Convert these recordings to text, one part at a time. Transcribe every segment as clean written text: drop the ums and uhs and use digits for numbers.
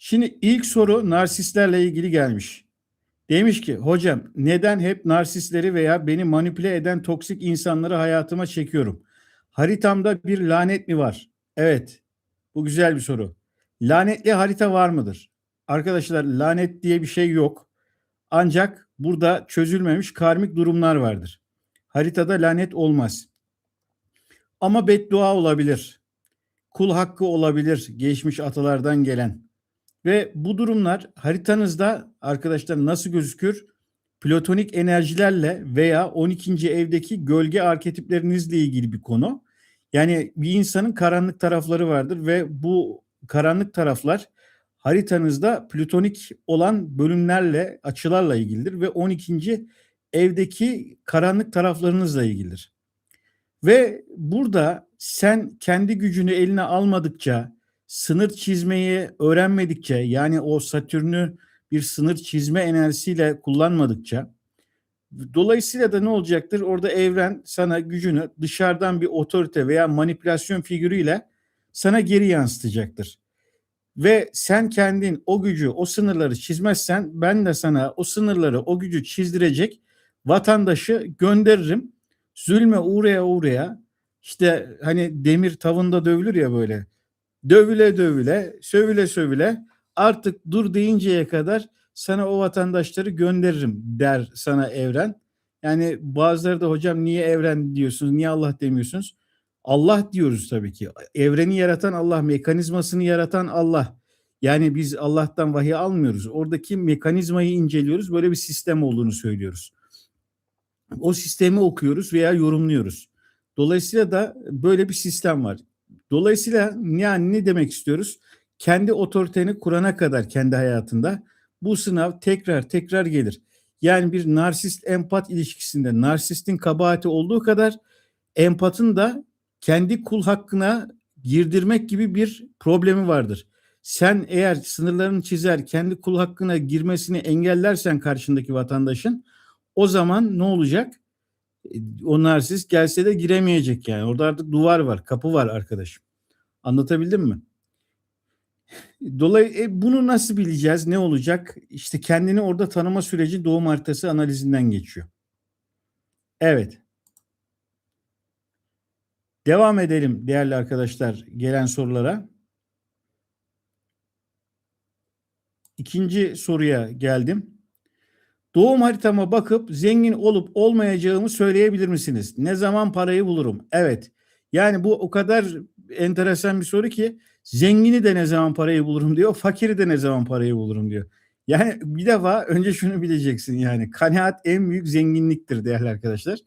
Şimdi ilk soru narsistlerle ilgili gelmiş. Demiş ki hocam neden hep narsistleri veya beni manipüle eden toksik insanları hayatıma çekiyorum? Haritamda bir lanet mi var? Evet, bu güzel bir soru. Lanetli harita var mıdır? Arkadaşlar lanet diye bir şey yok. Ancak burada çözülmemiş karmik durumlar vardır. Haritada lanet olmaz. Ama beddua olabilir. Kul hakkı olabilir geçmiş atalardan gelen. Ve bu durumlar haritanızda arkadaşlar nasıl gözükür? Platonik enerjilerle veya 12. evdeki gölge arketiplerinizle ilgili bir konu. Yani bir insanın karanlık tarafları vardır ve bu karanlık taraflar haritanızda plütonik olan bölümlerle, açılarla ilgilidir ve 12. evdeki karanlık taraflarınızla ilgilidir. Ve burada sen kendi gücünü eline almadıkça, sınır çizmeyi öğrenmedikçe, yani o Satürn'ü bir sınır çizme enerjisiyle kullanmadıkça, dolayısıyla da ne olacaktır? Orada evren sana gücünü dışarıdan bir otorite veya manipülasyon figürüyle sana geri yansıtacaktır. Ve sen kendin o gücü, o sınırları çizmezsen ben de sana o sınırları, o gücü çizdirecek vatandaşı gönderirim. Zulme uğraya uğraya işte hani demir tavında dövülür ya böyle. Dövüle dövüle, sövüle sövüle artık dur deyinceye kadar sana o vatandaşları gönderirim der sana evren. Yani bazıları da hocam niye evren diyorsunuz, niye Allah demiyorsunuz? Allah diyoruz tabii ki. Evreni yaratan Allah, mekanizmasını yaratan Allah. Yani biz Allah'tan vahiy almıyoruz. Oradaki mekanizmayı inceliyoruz. Böyle bir sistem olduğunu söylüyoruz. O sistemi okuyoruz veya yorumluyoruz. Dolayısıyla da böyle bir sistem var. Dolayısıyla yani ne demek istiyoruz? Kendi otoriteni kurana kadar kendi hayatında bu sınav tekrar tekrar gelir. Yani bir narsist empat ilişkisinde narsistin kabahati olduğu kadar empatın da kendi kul hakkına girdirmek gibi bir problemi vardır. Sen eğer sınırlarını çizer, kendi kul hakkına girmesini engellersen karşındaki vatandaşın o zaman ne olacak? O narsist gelse de giremeyecek yani. Orada artık duvar var, kapı var arkadaşım. Anlatabildim mi? Bunu nasıl bileceğiz? Ne olacak? İşte kendini orada tanıma süreci doğum haritası analizinden geçiyor. Evet. Devam edelim değerli arkadaşlar gelen sorulara. İkinci soruya geldim. Doğum haritama bakıp zengin olup olmayacağımı söyleyebilir misiniz? Ne zaman parayı bulurum? Evet. Yani bu o kadar enteresan bir soru ki zengini de ne zaman parayı bulurum diyor, fakiri de ne zaman parayı bulurum diyor. Yani bir defa önce şunu bileceksin yani kanaat en büyük zenginliktir değerli arkadaşlar.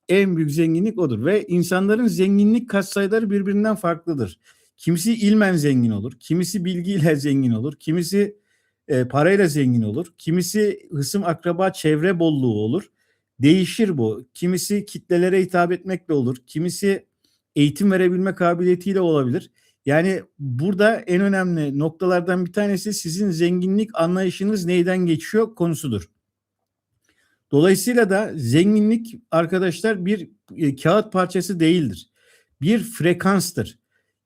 En büyük zenginlik odur ve insanların zenginlik katsayıları birbirinden farklıdır. Kimisi ilmen zengin olur, kimisi bilgiyle zengin olur, kimisi parayla zengin olur, kimisi hısım akraba çevre bolluğu olur. Değişir bu. Kimisi kitlelere hitap etmekle olur, kimisi eğitim verebilme kabiliyetiyle olabilir. Yani burada en önemli noktalardan bir tanesi sizin zenginlik anlayışınız neyden geçiyor konusudur. Dolayısıyla da zenginlik arkadaşlar bir kağıt parçası değildir. Bir frekanstır.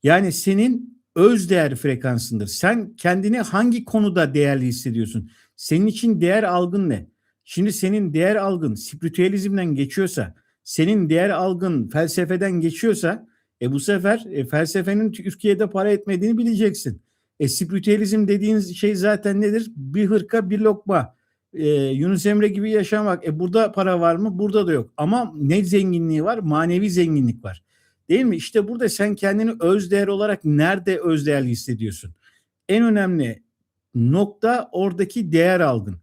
Yani senin öz değer frekansındır. Sen kendini hangi konuda değerli hissediyorsun? Senin için değer algın ne? Şimdi senin değer algın spiritüalizmden geçiyorsa, senin değer algın felsefeden geçiyorsa, bu sefer felsefenin Türkiye'de para etmediğini bileceksin. Spiritüalizm dediğiniz şey zaten nedir? Bir hırka bir lokma. Yunus Emre gibi yaşamak. Burada para var mı? Burada da yok. Ama ne zenginliği var? Manevi zenginlik var. Değil mi? İşte burada sen kendini özdeğer olarak nerede özdeğerli hissediyorsun? En önemli nokta oradaki değer algın.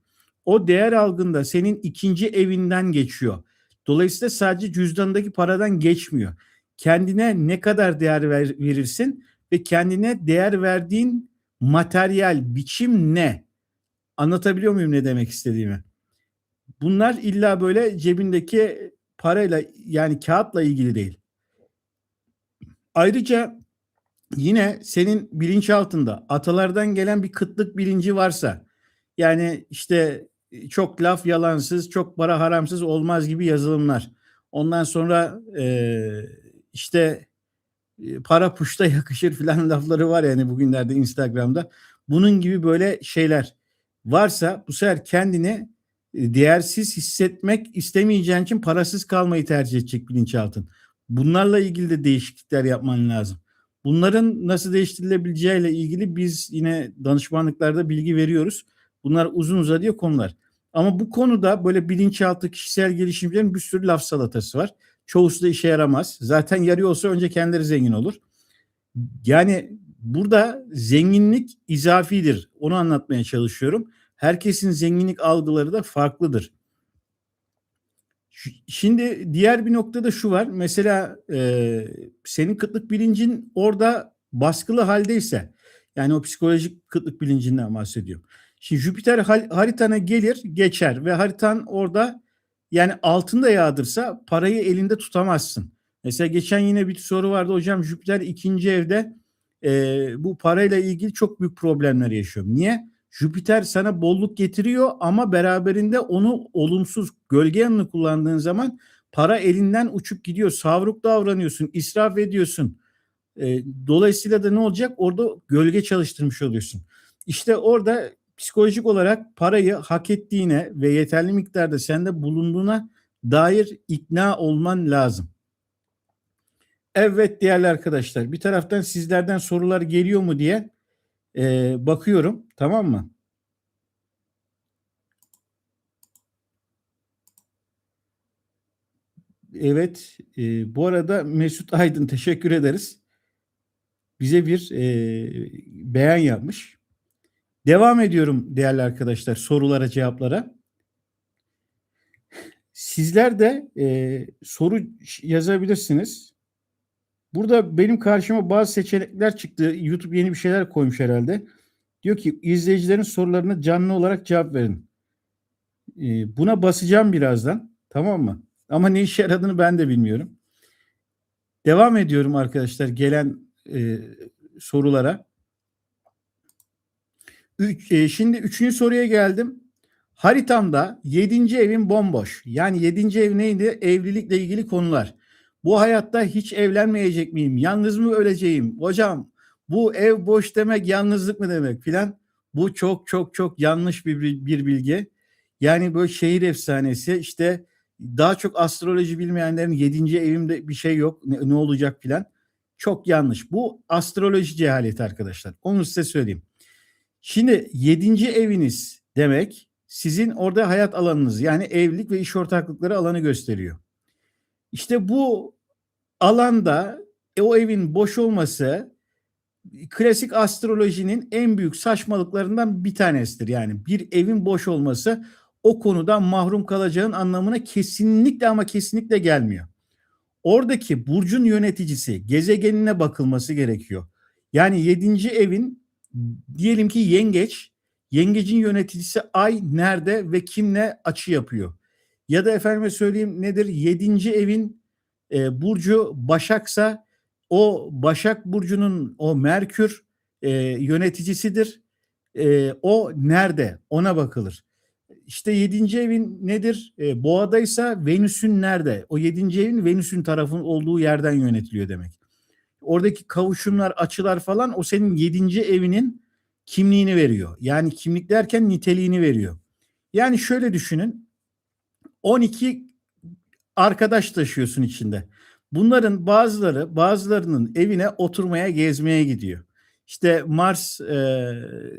O değer algında senin ikinci evinden geçiyor. Dolayısıyla sadece cüzdanındaki paradan geçmiyor. Kendine ne kadar değer verirsin ve kendine değer verdiğin materyal, biçim ne? Anlatabiliyor muyum ne demek istediğimi? Bunlar illa böyle cebindeki parayla yani kağıtla ilgili değil. Ayrıca yine senin bilinçaltında atalardan gelen bir kıtlık bilinci varsa yani işte çok laf yalansız, çok para haramsız olmaz gibi yazılımlar. Ondan sonra işte para puşta yakışır filan lafları var yani bugünlerde Instagram'da. Bunun gibi böyle şeyler varsa bu sefer kendini değersiz hissetmek istemeyeceğin için parasız kalmayı tercih edecek bilinçaltın. Bunlarla ilgili de değişiklikler yapman lazım. Bunların nasıl değiştirilebileceğiyle ilgili biz yine danışmanlıklarda bilgi veriyoruz. Bunlar uzun uzadıya konular. Ama bu konuda böyle bilinçaltı kişisel gelişimcilerin bir sürü laf salatası var. Çoğusu da işe yaramaz. Zaten yarıyor olsa önce kendileri zengin olur. Yani burada zenginlik izafidir. Onu anlatmaya çalışıyorum. Herkesin zenginlik algıları da farklıdır. Şimdi diğer bir noktada şu var. Mesela senin kıtlık bilincin orada baskılı haldeyse, yani o psikolojik kıtlık bilincinden bahsediyorum. Şimdi Jüpiter haritana gelir geçer ve haritan orada yani altında yağdırsa parayı elinde tutamazsın. Mesela geçen yine bir soru vardı hocam, Jüpiter ikinci evde bu parayla ilgili çok büyük problemler yaşıyor. Niye? Jüpiter sana bolluk getiriyor ama beraberinde onu olumsuz gölge yanını kullandığın zaman para elinden uçup gidiyor. Savruk davranıyorsun, israf ediyorsun. Dolayısıyla da ne olacak? Orada gölge çalıştırmış oluyorsun. İşte orada psikolojik olarak parayı hak ettiğine ve yeterli miktarda sende bulunduğuna dair ikna olman lazım. Evet değerli arkadaşlar, bir taraftan sizlerden sorular geliyor mu diye bakıyorum, tamam mı? Evet, bu arada Mesut Aydın teşekkür ederiz. Bize bir beyan yapmış. Devam ediyorum değerli arkadaşlar sorulara, cevaplara. Sizler de soru yazabilirsiniz. Burada benim karşıma bazı seçenekler çıktı. YouTube yeni bir şeyler koymuş herhalde. Diyor ki izleyicilerin sorularına canlı olarak cevap verin. Buna basacağım birazdan. Tamam mı? Ama ne işe yaradığını ben de bilmiyorum. Devam ediyorum arkadaşlar gelen sorulara. Şimdi üçüncü soruya geldim. Haritamda 7. evim bomboş. Yani 7. ev neydi? Evlilikle ilgili konular. Bu hayatta hiç evlenmeyecek miyim? Yalnız mı öleceğim? Hocam bu ev boş demek yalnızlık mı demek filan? Bu çok çok çok yanlış bir bilgi. Yani böyle şehir efsanesi, işte daha çok astroloji bilmeyenlerin 7. evimde bir şey yok ne olacak filan. Çok yanlış. Bu astroloji cehaleti arkadaşlar. Onu size söyleyeyim. Şimdi 7. eviniz demek sizin orada hayat alanınız, yani evlilik ve iş ortaklıkları alanı gösteriyor. İşte bu alanda o evin boş olması klasik astrolojinin en büyük saçmalıklarından bir tanesidir. Yani bir evin boş olması o konudan mahrum kalacağın anlamına kesinlikle ama kesinlikle gelmiyor. Oradaki burcun yöneticisi gezegenine bakılması gerekiyor. Yani 7. evin diyelim ki yengeç, yengecin yöneticisi ay nerede ve kimle açı yapıyor? Ya da efendime söyleyeyim nedir? 7. evin burcu Başaksa o Başak burcunun o Merkür yöneticisidir. O nerede? Ona bakılır. İşte 7. evin nedir? Boğadaysa Venüs'ün nerede? O 7. evin Venüs'ün tarafının olduğu yerden yönetiliyor demek. Oradaki kavuşumlar, açılar falan o senin 7. evinin kimliğini veriyor. Yani kimlik derken niteliğini veriyor. Yani şöyle düşünün. 12 arkadaş taşıyorsun içinde. Bunların bazılarının evine oturmaya, gezmeye gidiyor. İşte Mars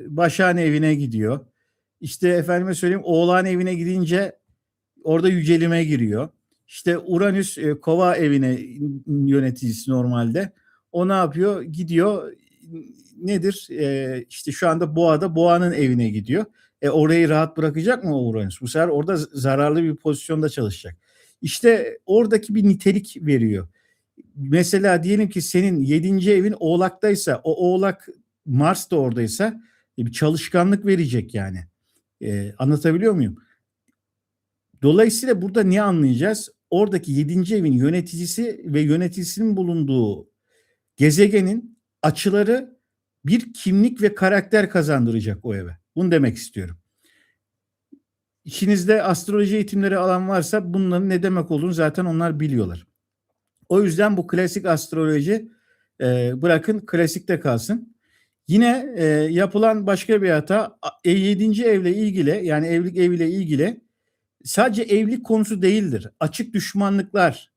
Başak'ın evine gidiyor. İşte efendime söyleyeyim Oğlan evine gidince orada yücelime giriyor. İşte Uranüs Kova evine yöneticisi normalde. O ne yapıyor? Gidiyor nedir? İşte şu anda Boğa'da Boğa'nın evine gidiyor. Orayı rahat bırakacak mı o Uranüs? Bu sefer orada zararlı bir pozisyonda çalışacak. İşte oradaki bir nitelik veriyor. Mesela diyelim ki senin 7. evin Oğlak'taysa, o Oğlak Mars da oradaysa bir çalışkanlık verecek yani. Anlatabiliyor muyum? Dolayısıyla burada ne anlayacağız? Oradaki 7. evin yöneticisi ve yöneticisinin bulunduğu gezegenin açıları bir kimlik ve karakter kazandıracak o eve. Bunu demek istiyorum. İçinizde astroloji eğitimleri alan varsa bunların ne demek olduğunu zaten onlar biliyorlar. O yüzden bu klasik astroloji Bırakın klasikte kalsın. Yine yapılan başka bir hata 7. evle ilgili, yani evlilik eviyle ilgili sadece evlilik konusu değildir. Açık düşmanlıklar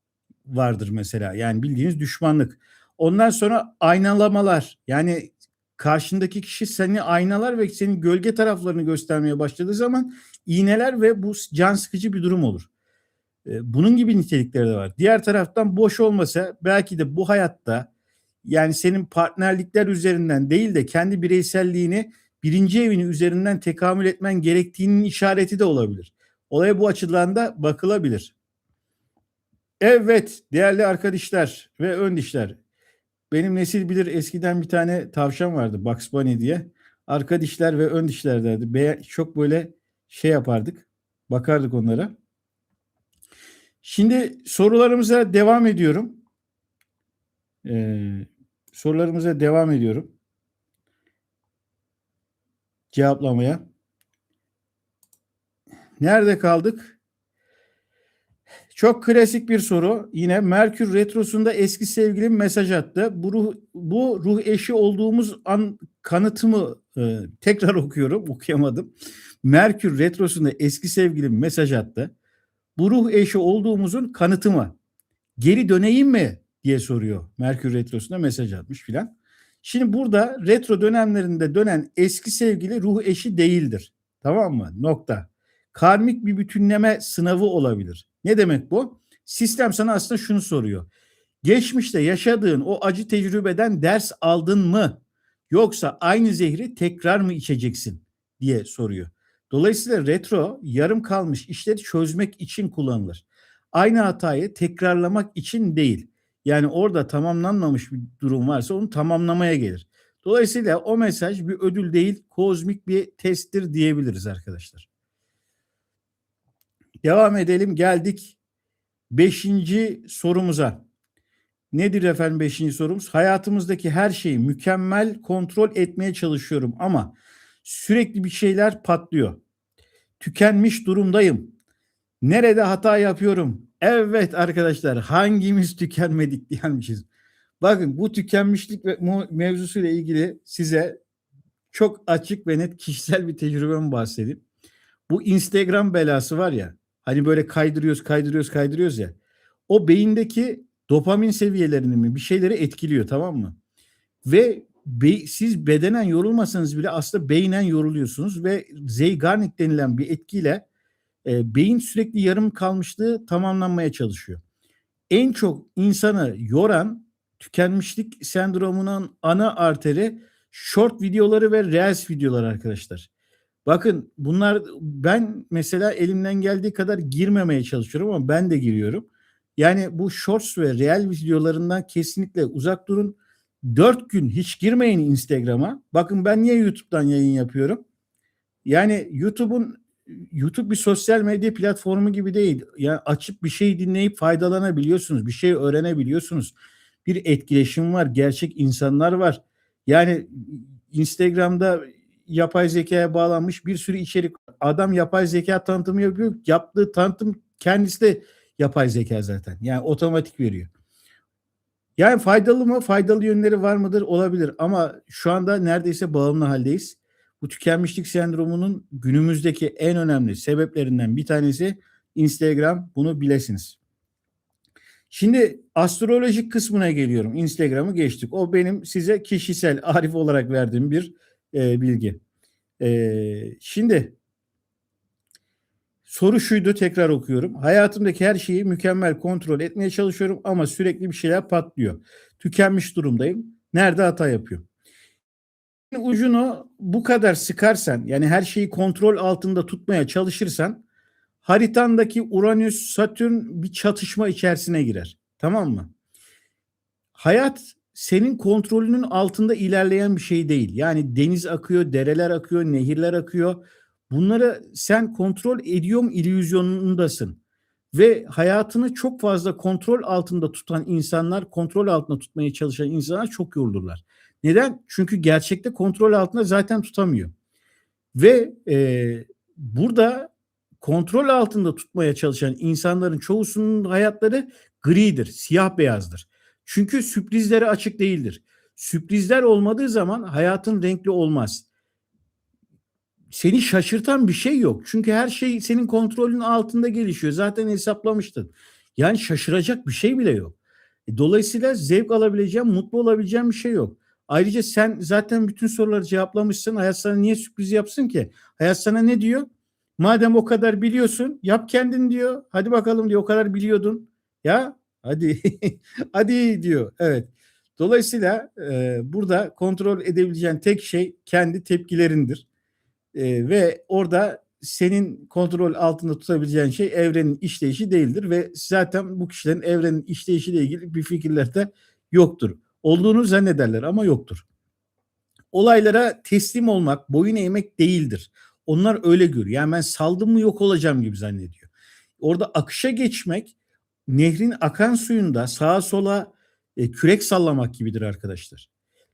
vardır mesela. Yani bildiğiniz düşmanlık. Ondan sonra aynalamalar. Yani karşındaki kişi seni aynalar ve senin gölge taraflarını göstermeye başladığı zaman iğneler ve bu can sıkıcı bir durum olur. Bunun gibi nitelikleri de var. Diğer taraftan boş olmasa belki de bu hayatta, yani senin partnerlikler üzerinden değil de kendi bireyselliğini birinci evini üzerinden tekamül etmen gerektiğinin işareti de olabilir. Olaya bu açıdan da bakılabilir. Evet değerli arkadaşlar ve ön dişler. Benim nesil bilir, eskiden bir tane tavşan vardı, Bugs Bunny diye. Arka dişler ve ön dişler derdi. Çok böyle şey yapardık. Bakardık onlara. Şimdi sorularımıza devam ediyorum. Sorularımıza devam ediyorum. Cevaplamaya. Nerede kaldık? Çok klasik bir soru. Yine Merkür Retrosu'nda eski sevgilim mesaj attı. Bu ruh eşi olduğumuz an kanıtı mı? Tekrar okuyorum. Okuyamadım. Merkür Retrosu'nda eski sevgilim mesaj attı. Bu ruh eşi olduğumuzun kanıtı mı? Geri döneyim mi diye soruyor. Merkür Retrosu'nda mesaj atmış filan. Şimdi burada retro dönemlerinde dönen eski sevgili ruh eşi değildir. Tamam mı? Nokta. Karmik bir bütünleme sınavı olabilir. Ne demek bu? Sistem sana aslında şunu soruyor. Geçmişte yaşadığın o acı tecrübeden ders aldın mı? Yoksa aynı zehri tekrar mı içeceksin diye soruyor. Dolayısıyla retro yarım kalmış işleri çözmek için kullanılır. Aynı hatayı tekrarlamak için değil. Yani orada tamamlanmamış bir durum varsa onu tamamlamaya gelir. Dolayısıyla o mesaj bir ödül değil, kozmik bir testtir diyebiliriz arkadaşlar. Devam edelim, geldik 5. sorumuza. Nedir efendim 5. sorumuz? Hayatımızdaki her şeyi mükemmel kontrol etmeye çalışıyorum ama sürekli bir şeyler patlıyor. Tükenmiş durumdayım. Nerede hata yapıyorum? Evet arkadaşlar, hangimiz tükenmedik diyenmişiz. Bakın, bu tükenmişlik ve mevzusuyla ilgili size çok açık ve net kişisel bir tecrübemi bahsedeyim. Bu Instagram belası var ya, hani böyle kaydırıyoruz ya. O beyindeki dopamin seviyelerini mi bir şeyleri etkiliyor, tamam mı? Ve siz bedenen yorulmasanız bile aslında beynen yoruluyorsunuz ve Zeigarnik denilen bir etkiyle beyin sürekli yarım kalmışlığı tamamlanmaya çalışıyor. En çok insanı yoran tükenmişlik sendromunun ana arteri short videoları ve reels videoları arkadaşlar. Bakın bunlar, ben mesela elimden geldiği kadar girmemeye çalışıyorum ama ben de giriyorum. Yani bu shorts ve reel videolarından kesinlikle uzak durun. 4 gün hiç girmeyin Instagram'a. Bakın ben niye YouTube'dan yayın yapıyorum? Yani YouTube bir sosyal medya platformu gibi değil. Yani açıp bir şey dinleyip faydalanabiliyorsunuz. Bir şey öğrenebiliyorsunuz. Bir etkileşim var. Gerçek insanlar var. Yani Instagram'da yapay zekaya bağlanmış bir sürü içerik. Adam yapay zeka tanıtımı yapıyor. Yaptığı tanıtım kendisi de yapay zeka zaten. Yani otomatik veriyor. Yani faydalı mı? Faydalı yönleri var mıdır? Olabilir. Ama şu anda neredeyse bağımlı haldeyiz. Bu tükenmişlik sendromunun günümüzdeki en önemli sebeplerinden bir tanesi Instagram. Bunu bilesiniz. Şimdi astrolojik kısmına geliyorum. Instagram'ı geçtik. O benim size kişisel, arif olarak verdiğim bir bilgi. Şimdi soru şuydu, tekrar okuyorum. Hayatımdaki her şeyi mükemmel kontrol etmeye çalışıyorum ama sürekli bir şeyler patlıyor. Tükenmiş durumdayım. Nerede hata yapıyorum? Ucunu bu kadar sıkarsan, yani her şeyi kontrol altında tutmaya çalışırsan, haritandaki Uranüs, Satürn bir çatışma içerisine girer. Tamam mı? Hayat senin kontrolünün altında ilerleyen bir şey değil. Yani deniz akıyor, dereler akıyor, nehirler akıyor. Bunları sen kontrol ediyorum illüzyonundasın. Ve hayatını çok fazla kontrol altında tutan insanlar, kontrol altında tutmaya çalışan insanlar çok yorulurlar. Neden? Çünkü gerçekte kontrol altında zaten tutamıyor. Ve burada kontrol altında tutmaya çalışan insanların çoğusunun hayatları gridir, siyah beyazdır. Çünkü sürprizlere açık değildir. Sürprizler olmadığı zaman hayatın renkli olmaz. Seni şaşırtan bir şey yok. Çünkü her şey senin kontrolün altında gelişiyor. Zaten hesaplamıştın. Yani şaşıracak bir şey bile yok. Dolayısıyla zevk alabileceğim, mutlu olabileceğim bir şey yok. Ayrıca sen zaten bütün soruları cevaplamışsın. Hayat sana niye sürpriz yapsın ki? Hayat sana ne diyor? Madem o kadar biliyorsun, yap kendin diyor. Hadi bakalım diyor. O kadar biliyordun. Ya hadi hadi diyor. Evet. Dolayısıyla burada kontrol edebileceğin tek şey kendi tepkilerindir. Ve orada senin kontrol altında tutabileceğin şey evrenin işleyişi değildir ve zaten bu kişilerin evrenin işleyişiyle ilgili bir fikirleri de yoktur. Olduğunu zannederler ama yoktur. Olaylara teslim olmak, boyun eğmek değildir. Onlar öyle görüyor. Yani ben saldım mı yok olacağım gibi zannediyor. Orada akışa geçmek, nehrin akan suyunda sağa sola kürek sallamak gibidir arkadaşlar.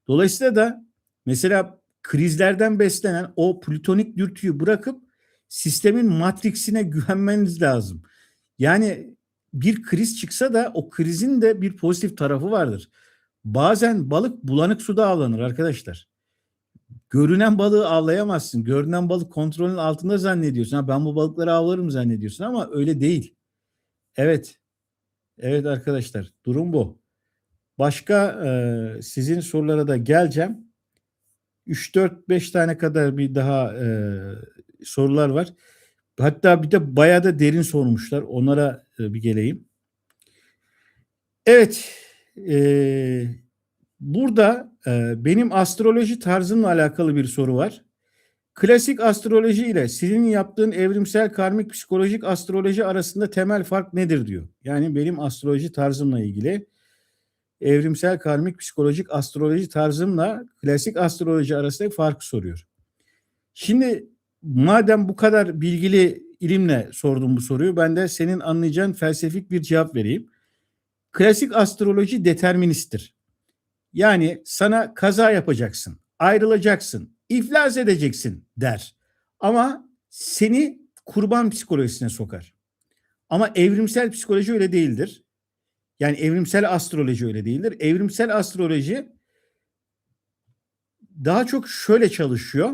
Dolayısıyla da mesela krizlerden beslenen o plütonik dürtüyü bırakıp sistemin matriksine güvenmeniz lazım. Yani bir kriz çıksa da o krizin de bir pozitif tarafı vardır. Bazen balık bulanık suda avlanır arkadaşlar. Görünen balığı avlayamazsın. Görünen balık kontrolün altında zannediyorsun. Ha, ben bu balıkları avlarım zannediyorsun ama öyle değil. Evet. Evet arkadaşlar. Durum bu. Başka sizin sorulara da geleceğim. 3-4-5 tane kadar bir daha sorular var. Hatta bir de bayağı da derin sormuşlar. Onlara bir geleyim. Evet. Burada benim astroloji tarzımla alakalı bir soru var. Klasik astroloji ile sizin yaptığın evrimsel karmik psikolojik astroloji arasında temel fark nedir diyor. Yani benim astroloji tarzımla ilgili evrimsel karmik psikolojik astroloji tarzımla klasik astroloji arasındaki farkı soruyor. Şimdi madem bu kadar bilgili ilimle sordum bu soruyu, ben de senin anlayacağın felsefik bir cevap vereyim. Klasik astroloji deterministtir. Yani sana kaza yapacaksın, ayrılacaksın, iflas edeceksin der. Ama seni kurban psikolojisine sokar. Ama evrimsel psikoloji öyle değildir. Yani evrimsel astroloji öyle değildir. Evrimsel astroloji daha çok şöyle çalışıyor.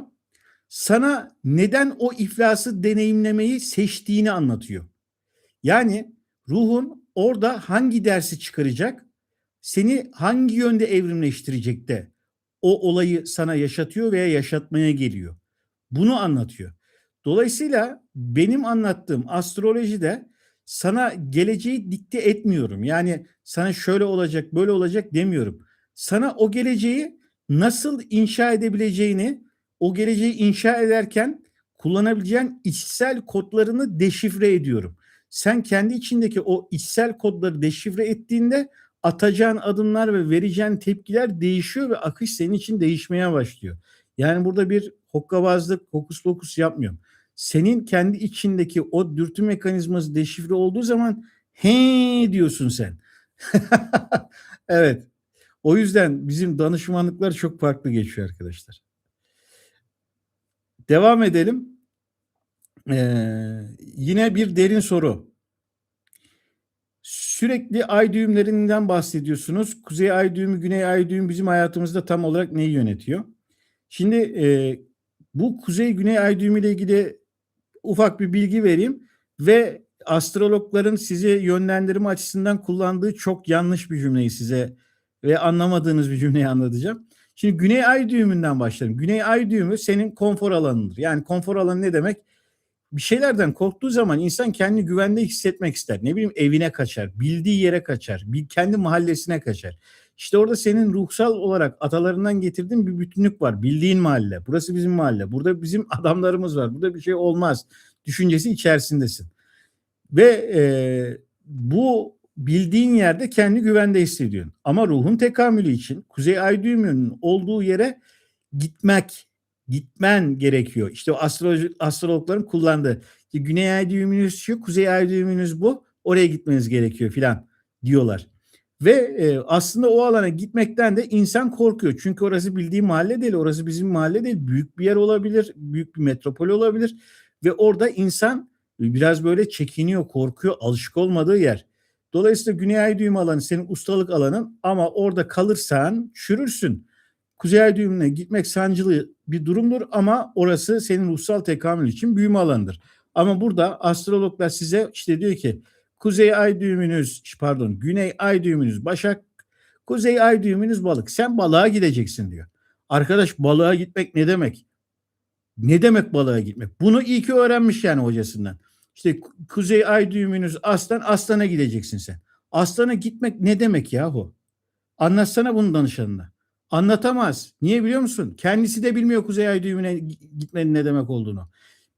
Sana neden o iflası deneyimlemeyi seçtiğini anlatıyor. Yani ruhun orada hangi dersi çıkaracak, seni hangi yönde evrimleştirecek de o olayı sana yaşatıyor veya yaşatmaya geliyor. Bunu anlatıyor. Dolayısıyla benim anlattığım astrolojide sana geleceği dikte etmiyorum. Yani sana şöyle olacak, böyle olacak demiyorum. Sana o geleceği nasıl inşa edebileceğini, o geleceği inşa ederken kullanabileceğin içsel kodlarını deşifre ediyorum. Sen kendi içindeki o içsel kodları deşifre ettiğinde atacağın adımlar ve vereceğin tepkiler değişiyor ve akış senin için değişmeye başlıyor. Yani burada bir hokkabazlık, hokus pokus yapmıyorum. Senin kendi içindeki o dürtü mekanizması deşifre olduğu zaman he diyorsun sen. Evet. O yüzden bizim danışmanlıklar çok farklı geçiyor arkadaşlar. Devam edelim. Yine bir derin soru. Sürekli ay düğümlerinden bahsediyorsunuz. Kuzey ay düğümü, güney ay düğümü bizim hayatımızda tam olarak neyi yönetiyor? Şimdi bu kuzey güney ay düğümü ile ilgili ufak bir bilgi vereyim ve astrologların sizi yönlendirme açısından kullandığı çok yanlış bir cümleyi size ve anlamadığınız bir cümleyi anlatacağım. Şimdi güney ay düğümünden başlayalım. Güney ay düğümü senin konfor alanındır. Yani konfor alanı ne demek? Bir şeylerden korktuğu zaman insan kendini güvende hissetmek ister. Ne bileyim evine kaçar, bildiği yere kaçar, kendi mahallesine kaçar. İşte orada senin ruhsal olarak atalarından getirdiğin bir bütünlük var. Bildiğin mahalle. Burası bizim mahalle. Burada bizim adamlarımız var. Burada bir şey olmaz düşüncesi içerisindesin. Ve bu bildiğin yerde kendi güvende hissediyorsun. Ama ruhun tekamülü için Kuzey Ay düğümünün olduğu yere gitmen gerekiyor. İşte o astrologların kullandığı. İşte Güney Ay düğümünüz şu, Kuzey Ay düğümünüz bu. Oraya gitmeniz gerekiyor filan diyorlar. Ve aslında o alana gitmekten de insan korkuyor. Çünkü orası bildiği mahalle değil. Orası bizim mahalle değil. Büyük bir yer olabilir. Büyük bir metropol olabilir. Ve orada insan biraz böyle çekiniyor, korkuyor. Alışık olmadığı yer. Dolayısıyla Güney Ay düğümü alanı senin ustalık alanın ama orada kalırsan çürürsün. Kuzey Ay düğümüne gitmek sancılı bir durumdur ama orası senin ruhsal tekamül için büyüme alanıdır. Ama burada astrologlar size işte diyor ki Kuzey Ay düğümünüz, pardon, Güney Ay düğümünüz Başak, Kuzey Ay düğümünüz Balık. Sen balığa gideceksin diyor. Arkadaş, balığa gitmek ne demek? Ne demek balığa gitmek? Bunu iyi ki öğrenmiş yani hocasından. İşte Kuzey Ay düğümünüz Aslan, Aslan'a gideceksin sen. Aslan'a gitmek ne demek yahu? Anlatsana bunu danışanına. Anlatamaz. Niye biliyor musun? Kendisi de bilmiyor Kuzey Ay düğümüne gitmenin ne demek olduğunu.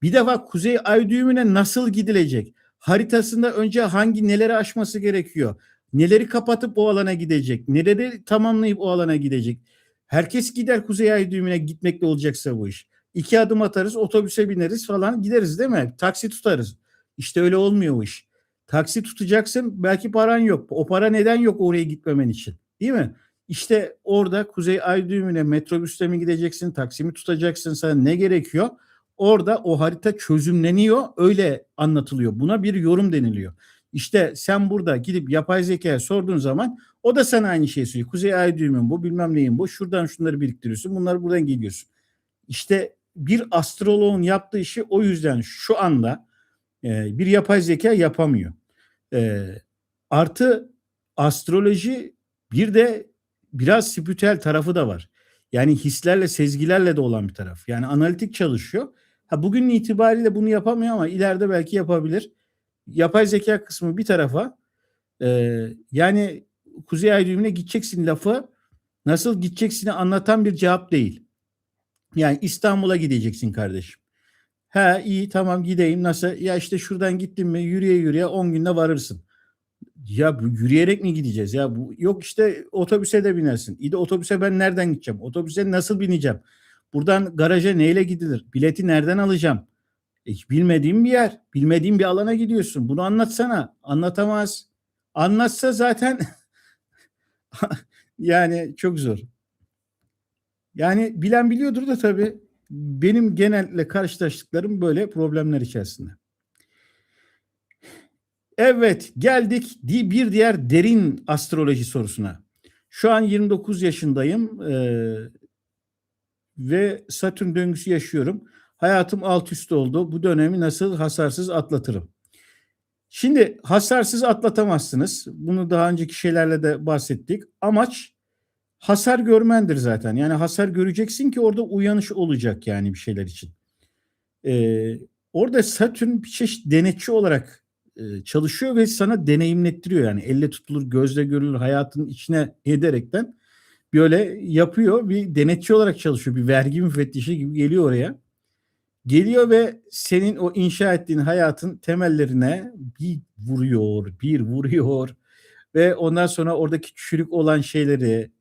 Bir defa Kuzey Ay düğümüne nasıl gidilecek? Haritasında önce neleri aşması gerekiyor? Neleri kapatıp o alana gidecek? Neleri tamamlayıp o alana gidecek? Herkes gider Kuzey Ay düğümüne gitmekle olacaksa bu iş. 2 adım atarız, otobüse bineriz falan gideriz değil mi? Taksi tutarız. İşte öyle olmuyor o iş. Taksi tutacaksın, belki paran yok. O para neden yok oraya gitmemen için? Değil mi? İşte orada Kuzey Ay düğümüne metrobüsle mi gideceksin, taksi mi tutacaksın, sana ne gerekiyor? Orada o harita çözümleniyor, öyle anlatılıyor. Buna bir yorum deniliyor. İşte sen burada gidip yapay zekaya sorduğun zaman o da sana aynı şeyi söylüyor. Kuzey Ay düğümün bu, bilmem neyin bu, şuradan şunları biriktiriyorsun, bunları buradan geliyorsun. İşte bir astroloğun yaptığı işi o yüzden şu anda bir yapay zeka yapamıyor. Artı astroloji bir de biraz spiritüel tarafı da var. Yani hislerle, sezgilerle de olan bir taraf. Yani analitik çalışıyor. Ha, bugün itibariyle bunu yapamıyor ama ileride belki yapabilir. Yapay zeka kısmı bir tarafa, yani Kuzey Ay düğümüne gideceksin lafı nasıl gideceksini anlatan bir cevap değil. Yani İstanbul'a gideceksin kardeşim. Ha, iyi, tamam, gideyim, nasıl? Ya işte şuradan gittin mi yürüye yürüye 10 günde varırsın. Ya yürüyerek mi gideceğiz ya? Bu yok, işte otobüse de binersin. İyi de otobüse ben nereden gideceğim? Otobüse nasıl bineceğim? Buradan garaja neyle gidilir? Bileti nereden alacağım? Hiç bilmediğim bir yer, bilmediğim bir alana gidiyorsun. Bunu anlatsana. Anlatamaz. Anlatsa zaten yani çok zor. Yani bilen biliyordur da tabii. Benim genelde karşılaştıklarım böyle problemler içerisinde. Evet, geldik bir diğer derin astroloji sorusuna. Şu an 29 yaşındayım ve Satürn döngüsü yaşıyorum. Hayatım alt üst oldu. Bu dönemi nasıl hasarsız atlatırım? Şimdi hasarsız atlatamazsınız. Bunu daha önceki şeylerle de bahsettik. Amaç hasar görmendir zaten. Yani hasar göreceksin ki orada uyanış olacak yani bir şeyler için. Orada Satürn bir çeşit denetçi olarak çalışıyor ve sana deneyimlettiriyor, yani elle tutulur, gözle görülür, hayatın içine ederekten böyle yapıyor. Bir denetçi olarak çalışıyor, bir vergi müfettişi gibi geliyor oraya. Geliyor ve senin o inşa ettiğin hayatın temellerine bir vuruyor ve ondan sonra oradaki çürük olan şeyleri,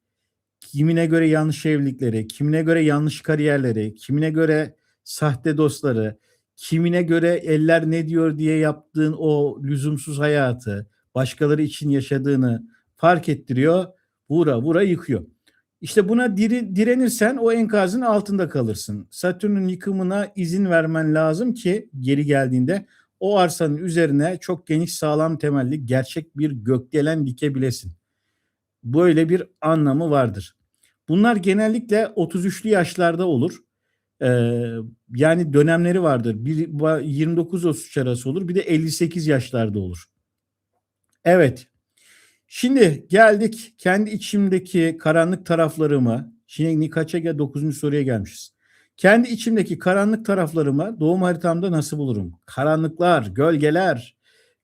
kimine göre yanlış evlilikleri, kimine göre yanlış kariyerleri, kimine göre sahte dostları, kimine göre eller ne diyor diye yaptığın o lüzumsuz hayatı, başkaları için yaşadığını fark ettiriyor, vura vura yıkıyor. İşte buna direnirsen o enkazın altında kalırsın. Satürn'ün yıkımına izin vermen lazım ki geri geldiğinde o arsanın üzerine çok geniş, sağlam temelli gerçek bir gökdelen dikebilesin. Böyle bir anlamı vardır. Bunlar genellikle 33'lü yaşlarda olur. Yani dönemleri vardır. Bir 29-33 arası olur. Bir de 58 yaşlarda olur. Evet. Şimdi geldik kendi içimdeki karanlık taraflarımı. Şimdi kaça gel? 9. soruya gelmişiz. Kendi içimdeki karanlık taraflarımı doğum haritamda nasıl bulurum? Karanlıklar, gölgeler,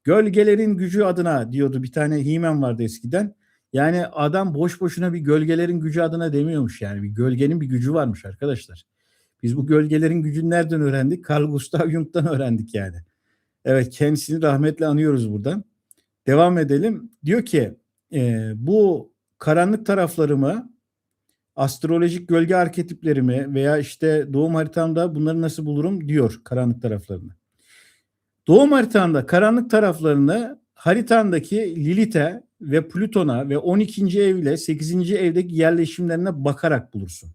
gölgelerin gücü adına diyordu. Bir tane He-Man vardı eskiden. Yani adam boş boşuna bir gölgelerin gücü adına demiyormuş yani. Bir gölgenin bir gücü varmış arkadaşlar. Biz bu gölgelerin gücünü nereden öğrendik? Carl Gustav Jung'dan öğrendik yani. Evet, kendisini rahmetle anıyoruz buradan. Devam edelim. Diyor ki bu karanlık taraflarımı, astrolojik gölge arketiplerimi veya işte doğum haritamda bunları nasıl bulurum diyor karanlık taraflarını. Doğum haritanda karanlık taraflarını haritandaki Lilith'e ve Plüton'a ve 12. ev ile 8. evdeki yerleşimlerine bakarak bulursun.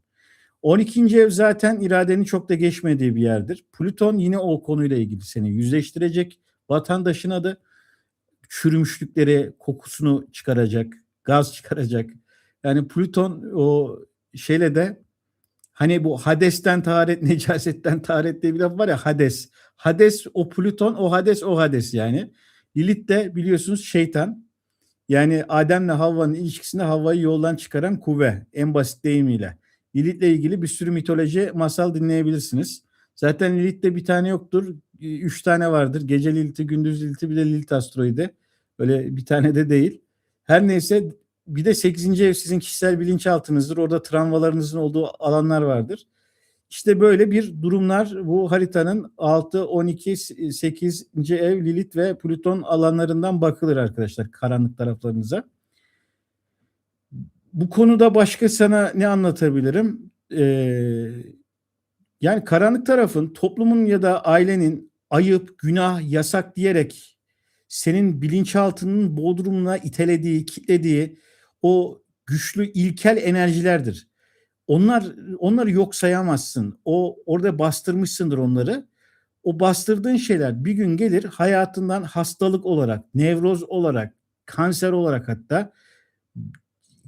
12. ev zaten iradenin çok da geçmediği bir yerdir. Plüton yine o konuyla ilgili seni yüzleştirecek. Vatandaşın adı çürümüşlükleri kokusunu çıkaracak, gaz çıkaracak. Yani Plüton o şeyle de hani bu Hades'ten taharet, necasetten taharet diye bir laf var ya, Hades. Hades o Plüton, o Hades o Hades yani. Lilith de biliyorsunuz şeytan. Yani Adem'le Havva'nın ilişkisinde Havva'yı yoldan çıkaran kuvve, en basit deyimiyle. Lilith'le ilgili bir sürü mitoloji, masal dinleyebilirsiniz. Zaten Lilith'te bir tane yoktur. Üç tane vardır. Gece Lilith'i, gündüz Lilith'i, bir de Lilith asteroidi. Öyle bir tane de değil. Her neyse, bir de 8. ev sizin kişisel bilinçaltınızdır. Orada travmalarınızın olduğu alanlar vardır. İşte böyle bir durumlar bu haritanın 6, 12, 8. ev Lilith ve Plüton alanlarından bakılır arkadaşlar, karanlık taraflarınıza. Bu konuda başka sana ne anlatabilirim? Yani karanlık tarafın toplumun ya da ailenin ayıp, günah, yasak diyerek senin bilinçaltının bodrumuna itelediği, kilitlediği o güçlü ilkel enerjilerdir. Onları yok sayamazsın. Orada bastırmışsındır onları. O bastırdığın şeyler bir gün gelir hayatından hastalık olarak, nevroz olarak, kanser olarak hatta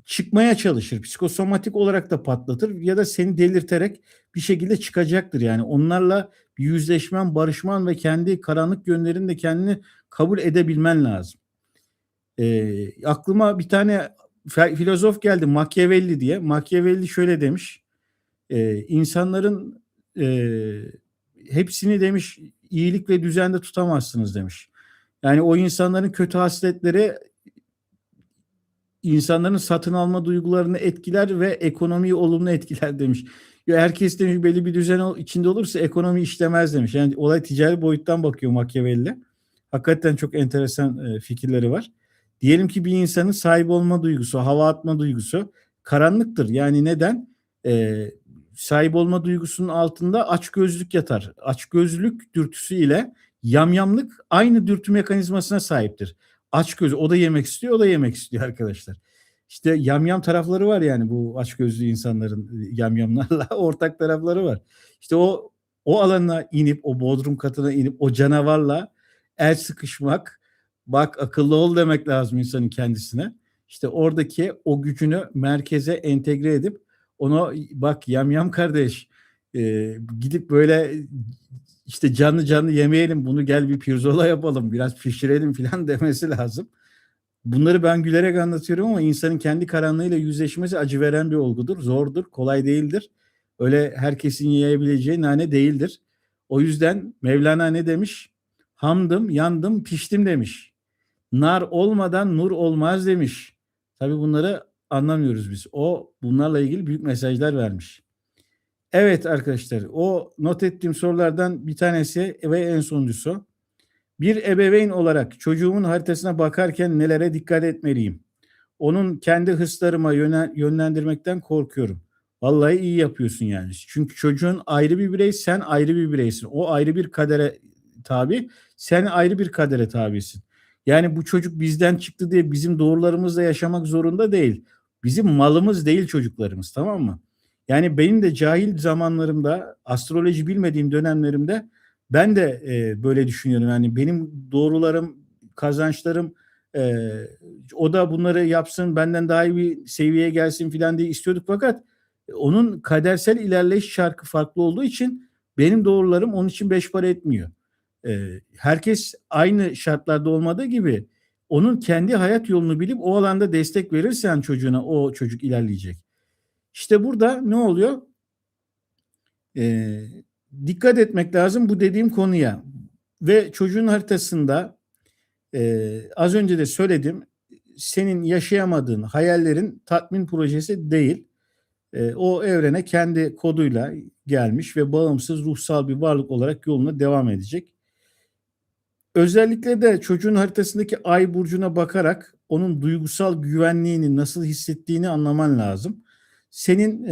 çıkmaya çalışır. Psikosomatik olarak da patlatır ya da seni delirterek bir şekilde çıkacaktır. Yani onlarla bir yüzleşmen, barışman ve kendi karanlık yönlerini de kendini kabul edebilmen lazım. Aklıma bir tane filozof geldi, Machiavelli diye. Machiavelli şöyle demiş. İnsanların hepsini demiş iyilik ve düzende tutamazsınız demiş. Yani o insanların kötü hasletleri insanların satın alma duygularını etkiler ve ekonomiyi olumlu etkiler demiş. Ya herkes demiş belli bir düzen içinde olursa ekonomi işlemez demiş. Yani olay ticari boyuttan bakıyor Machiavelli. Hakikaten çok enteresan fikirleri var. Diyelim ki bir insanın sahip olma duygusu, hava atma duygusu karanlıktır. Yani neden? Sahip olma duygusunun altında açgözlülük yatar. Açgözlülük dürtüsü ile yamyamlık aynı dürtü mekanizmasına sahiptir. Açgözlü, o da yemek istiyor, o da yemek istiyor arkadaşlar. İşte yamyam tarafları var, yani bu açgözlü insanların yamyamlarla ortak tarafları var. İşte o alana inip, o bodrum katına inip o canavarla el sıkışmak, bak akıllı ol demek lazım insanın kendisine. İşte oradaki o gücünü merkeze entegre edip ona bak yamyam kardeş, gidip böyle işte canlı canlı yemeyelim, bunu gel bir pirzola yapalım, biraz pişirelim filan demesi lazım. Bunları ben gülerek anlatıyorum ama insanın kendi karanlığıyla yüzleşmesi acı veren bir olgudur. Zordur, kolay değildir. Öyle herkesin yiyebileceği nane değildir. O yüzden Mevlana ne demiş? Hamdım, yandım, piştim demiş. Nar olmadan nur olmaz demiş. Tabii bunları anlamıyoruz biz. O bunlarla ilgili büyük mesajlar vermiş. Evet arkadaşlar, o not ettiğim sorulardan bir tanesi ve en sonuncusu. Bir ebeveyn olarak çocuğumun haritasına bakarken nelere dikkat etmeliyim? Onun kendi hırslarıma yönlendirmekten korkuyorum. Vallahi iyi yapıyorsun yani. Çünkü çocuğun ayrı bir birey, sen ayrı bir bireysin. O ayrı bir kadere tabi, sen ayrı bir kadere tabisin. Yani bu çocuk bizden çıktı diye bizim doğrularımızla yaşamak zorunda değil. Bizim malımız değil çocuklarımız, tamam mı? Yani benim de cahil zamanlarımda, astroloji bilmediğim dönemlerimde ben de böyle düşünüyorum. Yani benim doğrularım, kazançlarım, e, o da bunları yapsın, benden daha iyi bir seviyeye gelsin filan diye istiyorduk. Fakat onun kadersel ilerleyiş şarkı farklı olduğu için benim doğrularım onun için beş para etmiyor. Herkes aynı şartlarda olmadığı gibi onun kendi hayat yolunu bilip o alanda destek verirsen çocuğuna, o çocuk ilerleyecek. İşte burada ne oluyor? Dikkat etmek lazım bu dediğim konuya. Ve çocuğun haritasında az önce de söyledim, senin yaşayamadığın hayallerin tatmin projesi değil. O evrene kendi koduyla gelmiş ve bağımsız ruhsal bir varlık olarak yoluna devam edecek. Özellikle de çocuğun haritasındaki ay burcuna bakarak onun duygusal güvenliğini nasıl hissettiğini anlaman lazım. Senin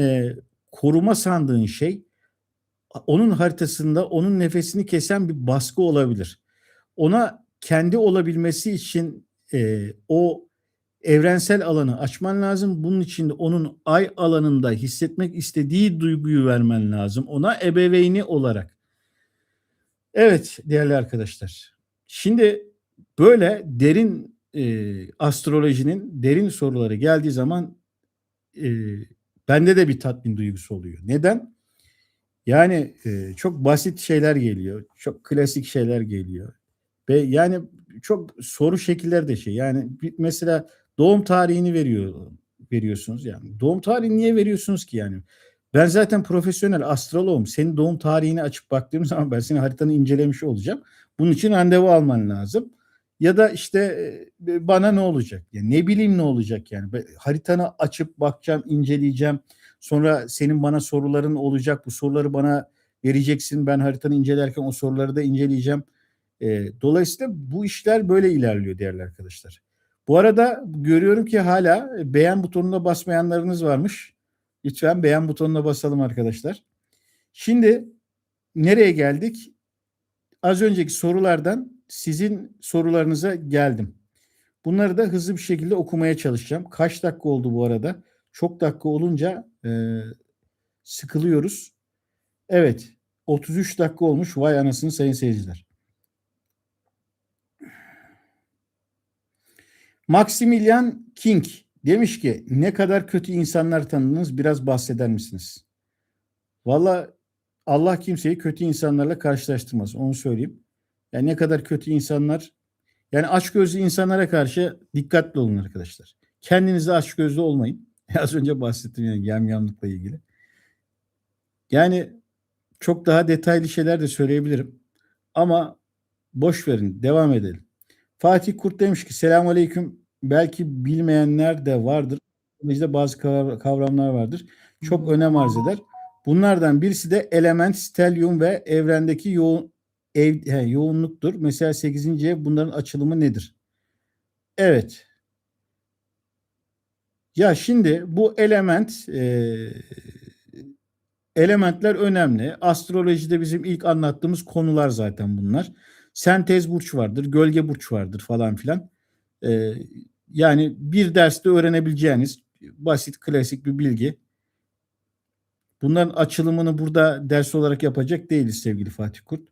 koruma sandığın şey onun haritasında onun nefesini kesen bir baskı olabilir. Ona kendi olabilmesi için o evrensel alanı açman lazım. Bunun için de onun ay alanında hissetmek istediği duyguyu vermen lazım ona ebeveyni olarak. Evet değerli arkadaşlar. Şimdi Böyle derin astrolojinin derin soruları geldiği zaman bende de bir tatmin duygusu oluyor. Neden? Yani çok basit şeyler geliyor. Çok klasik şeyler geliyor. Ve yani çok soru şekilleri de şey. Yani mesela doğum tarihini veriyorsunuz yani. Doğum tarihini niye veriyorsunuz ki yani? Ben zaten profesyonel astroloğum. Senin doğum tarihini açıp baktığım zaman ben senin haritanı incelemiş olacağım. Bunun için randevu alman lazım. Ya da işte bana ne olacak? Ya ne bileyim ne olacak yani. Haritanı açıp bakacağım, inceleyeceğim. Sonra senin bana soruların olacak. Bu soruları bana vereceksin. Ben haritanı incelerken o soruları da inceleyeceğim. Dolayısıyla bu işler böyle ilerliyor değerli arkadaşlar. Bu arada görüyorum ki hala beğen butonuna basmayanlarınız varmış. Lütfen beğen butonuna basalım arkadaşlar. Şimdi nereye geldik? Az önceki sorulardan sizin sorularınıza geldim. Bunları da hızlı bir şekilde okumaya çalışacağım. Kaç dakika oldu bu arada? Çok dakika olunca sıkılıyoruz. Evet, 33 dakika olmuş. Vay anasını sayın seyirciler. Maximilian King demiş ki ne kadar kötü insanlar tanıdınız biraz bahseder misiniz? Valla Allah kimseyi kötü insanlarla karşılaştırmaz onu söyleyeyim. Yani ne kadar kötü insanlar yani açgözlü insanlara karşı dikkatli olun arkadaşlar. Kendinize açgözlü olmayın. Az önce bahsettim yani yamyamlıkla ilgili. Yani çok daha detaylı şeyler de söyleyebilirim. Ama boş verin devam edelim. Fatih Kurt demiş ki selamünaleyküm. Belki bilmeyenler de vardır. Bizde bazı kavramlar vardır. Çok önem arz eder. Bunlardan birisi de element, stelyum ve evrendeki yoğunluktur. Mesela 8. ev bunların açılımı nedir? Evet. Ya şimdi bu elementler önemli. Astrolojide bizim ilk anlattığımız konular zaten bunlar. Sentez burç vardır, gölge burç vardır falan filan. Ee, Yani bir derste öğrenebileceğiniz basit, klasik bir bilgi. Bunların açılımını burada ders olarak yapacak değiliz sevgili Fatih Kurt.